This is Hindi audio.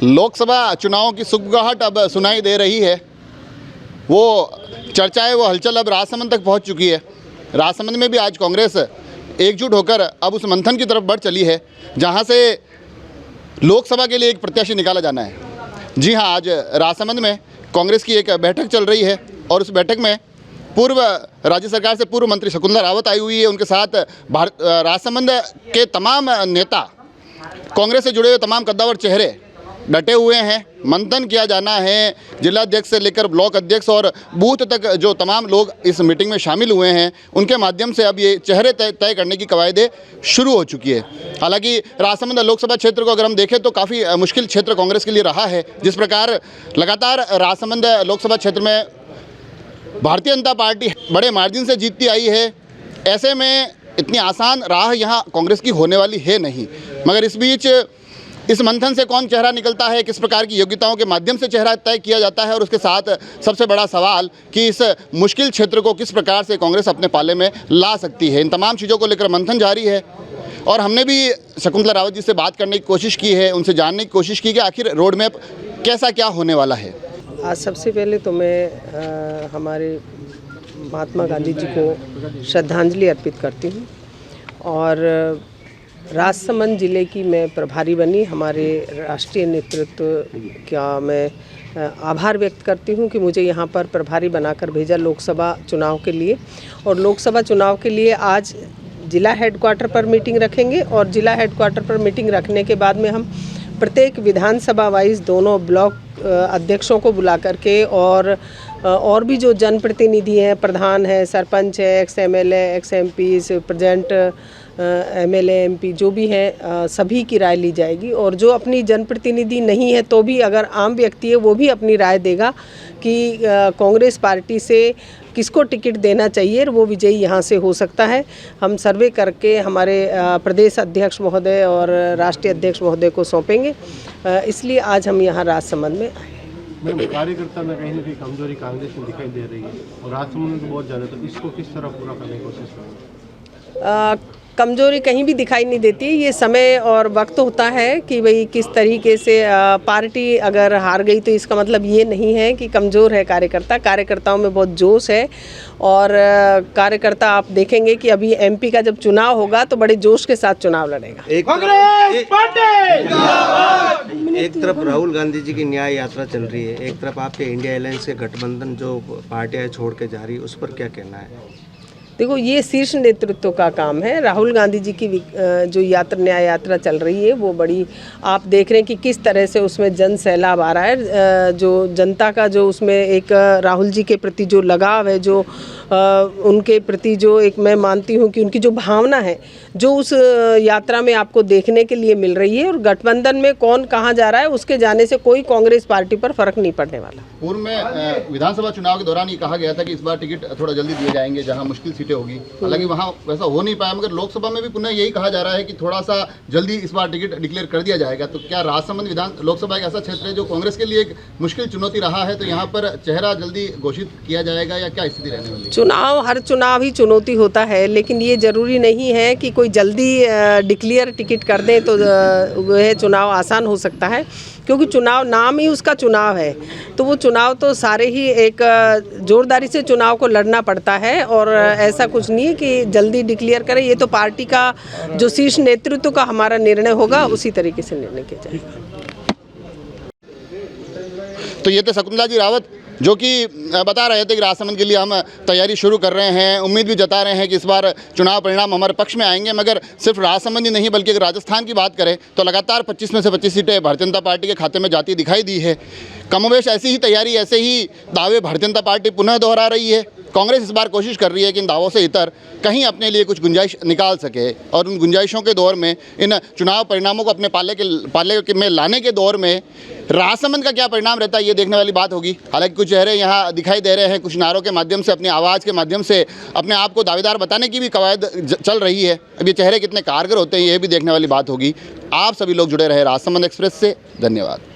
लोकसभा चुनावों की सुगबुगाहट अब सुनाई दे रही है। वो चर्चाएं, वो हलचल अब राजसमंद तक पहुंच चुकी है। राजसमंद में भी आज कांग्रेस एकजुट होकर अब उस मंथन की तरफ बढ़ चली है जहां से लोकसभा के लिए एक प्रत्याशी निकाला जाना है। जी हां, आज राजसमंद में कांग्रेस की एक बैठक चल रही है और उस बैठक में पूर्व राज्य सरकार से पूर्व मंत्री शकुंतला रावत आई हुई है। उनके साथ राजसमंद के तमाम नेता, कांग्रेस से जुड़े हुए तमाम कद्दावर चेहरे डटे हुए हैं। मंथन किया जाना है। जिलाध्यक्ष से लेकर ब्लॉक अध्यक्ष और बूथ तक जो तमाम लोग इस मीटिंग में शामिल हुए हैं, उनके माध्यम से अब ये चेहरे तय करने की कवायदें शुरू हो चुकी है। हालांकि राजसमंद लोकसभा क्षेत्र को अगर हम देखें तो काफ़ी मुश्किल क्षेत्र कांग्रेस के लिए रहा है। जिस प्रकार लगातार राजसमंद लोकसभा क्षेत्र में भारतीय जनता पार्टी बड़े मार्जिन से जीतती आई है, ऐसे में इतनी आसान राह यहाँ कांग्रेस की होने वाली है नहीं। मगर इस बीच इस मंथन से कौन चेहरा निकलता है, किस प्रकार की योग्यताओं के माध्यम से चेहरा तय किया जाता है, और उसके साथ सबसे बड़ा सवाल कि इस मुश्किल क्षेत्र को किस प्रकार से कांग्रेस अपने पाले में ला सकती है, इन तमाम चीज़ों को लेकर मंथन जारी है। और हमने भी शकुंतला रावत जी से बात करने की कोशिश की है, उनसे जानने की कोशिश की कि आखिर रोड मैप कैसा क्या होने वाला है। आज सबसे पहले तो मैं हमारे महात्मा गांधी जी को श्रद्धांजलि अर्पित करती हूँ और राजसमंद ज़िले की मैं प्रभारी बनी। हमारे राष्ट्रीय नेतृत्व का मैं आभार व्यक्त करती हूँ कि मुझे यहाँ पर प्रभारी बनाकर भेजा लोकसभा चुनाव के लिए। और लोकसभा चुनाव के लिए आज ज़िला हेडक्वार्टर पर मीटिंग रखेंगे और ज़िला हेडक्वार्टर पर मीटिंग रखने के बाद में हम प्रत्येक विधानसभा वाइज दोनों ब्लॉक अध्यक्षों को बुला करके और भी जो जनप्रतिनिधि हैं, प्रधान है, सरपंच है, ex MLA, x MP, present MLA, MP जो भी हैं, सभी की राय ली जाएगी। और जो अपनी जनप्रतिनिधि नहीं है तो भी अगर आम व्यक्ति है वो भी अपनी राय देगा कि कांग्रेस पार्टी से किसको टिकट देना चाहिए, वो विजयी यहाँ से हो सकता है। हम सर्वे करके हमारे प्रदेश अध्यक्ष महोदय और राष्ट्रीय अध्यक्ष महोदय को सौंपेंगे। इसलिए आज हम यहाँ राजसमंद में आए। मैम, कार्यकर्ता में कहीं ना कहीं कमजोरी कांग्रेस में दिखाई दे रही है और राजसमंद में तो बहुत ज़्यादा, तो इसको किस तरह पूरा करने की कोशिश करेंगे? कमजोरी कहीं भी दिखाई नहीं देती। ये समय और वक्त होता है कि भाई किस तरीके से पार्टी अगर हार गई तो इसका मतलब ये नहीं है कि कमज़ोर है कार्यकर्ता। कार्यकर्ताओं में बहुत जोश है और कार्यकर्ता आप देखेंगे कि अभी एमपी का जब चुनाव होगा तो बड़े जोश के साथ चुनाव लड़ेगा। एक तरफ राहुल गांधी जी की न्याय यात्रा चल रही है, एक तरफ आपके इंडिया अलायंस के गठबंधन जो पार्टियां छोड़ के जा रही है, उस पर क्या कहना है? देखो, ये शीर्ष नेतृत्व का काम है। राहुल गांधी जी की जो न्याय यात्रा चल रही है वो बड़ी, आप देख रहे हैं कि किस तरह से उसमें जन सैलाब आ रहा है। जो जनता का जो उसमें एक राहुल जी के प्रति जो लगाव है, जो उनके प्रति जो एक मैं मानती हूँ कि उनकी जो भावना है, जो उस यात्रा में आपको देखने के लिए मिल रही है। और गठबंधन में कौन कहाँ जा रहा है उसके जाने से कोई कांग्रेस पार्टी पर फर्क नहीं पड़ने वाला। पूर्व में विधानसभा चुनाव के दौरान ये कहा गया था कि इस बार टिकट थोड़ा जल्दी दिए जाएंगे जहां मुश्किल सीटें होगी, हालांकि वहां वैसा हो नहीं पाया। मगर लोकसभा में भी पुनः यही कहा जा रहा है कि थोड़ा सा जल्दी इस बार टिकट डिक्लेयर कर दिया जाएगा। तो क्या राजसमंद लोकसभा एक ऐसा क्षेत्र है जो कांग्रेस के लिए एक मुश्किल चुनौती रहा है, तो यहाँ पर चेहरा जल्दी घोषित किया जाएगा या क्या स्थिति रहने वाली है? हर चुनाव ही चुनौती होता है, लेकिन ये जरूरी नहीं है कि कोई जल्दी डिक्लेयर टिकट कर दे तो वह चुनाव आसान हो सकता है, क्योंकि चुनाव नाम ही उसका चुनाव है। तो वो चुनाव तो सारे ही एक जोरदारी से चुनाव को लड़ना पड़ता है और ऐसा कुछ नहीं है कि जल्दी डिक्लेयर करें। ये तो पार्टी का जो शीर्ष नेतृत्व का हमारा निर्णय होगा, उसी तरीके से निर्णय किया जाएगा। तो ये तो शकुंतला जी रावत जो कि बता रहे थे कि राजसमंद के लिए हम तैयारी शुरू कर रहे हैं, उम्मीद भी जता रहे हैं कि इस बार चुनाव परिणाम हमारे पक्ष में आएंगे। मगर सिर्फ राजसमंद ही नहीं बल्कि अगर राजस्थान की बात करें तो लगातार 25 में से 25 सीटें भारतीय जनता पार्टी के खाते में जाती दिखाई दी है। कमोवेश ऐसी ही तैयारी, ऐसे ही दावे भारतीय जनता पार्टी पुनः दोहरा रही है। कांग्रेस इस बार कोशिश कर रही है कि इन दावों से इतर कहीं अपने लिए कुछ गुंजाइश निकाल सके और उन गुंजाइशों के दौर में, इन चुनाव परिणामों को अपने पाले में लाने के दौर में राजसमंद का क्या परिणाम रहता है, ये देखने वाली बात होगी। हालांकि कुछ चेहरे यहाँ दिखाई दे रहे हैं, कुछ नारों के माध्यम से, अपनी आवाज़ के माध्यम से अपने आप को दावेदार बताने की भी कवायद चल रही है। अब ये चेहरे कितने कारगर होते हैं ये भी देखने वाली बात होगी। आप सभी लोग जुड़े रहे राजसमंद एक्सप्रेस से। धन्यवाद।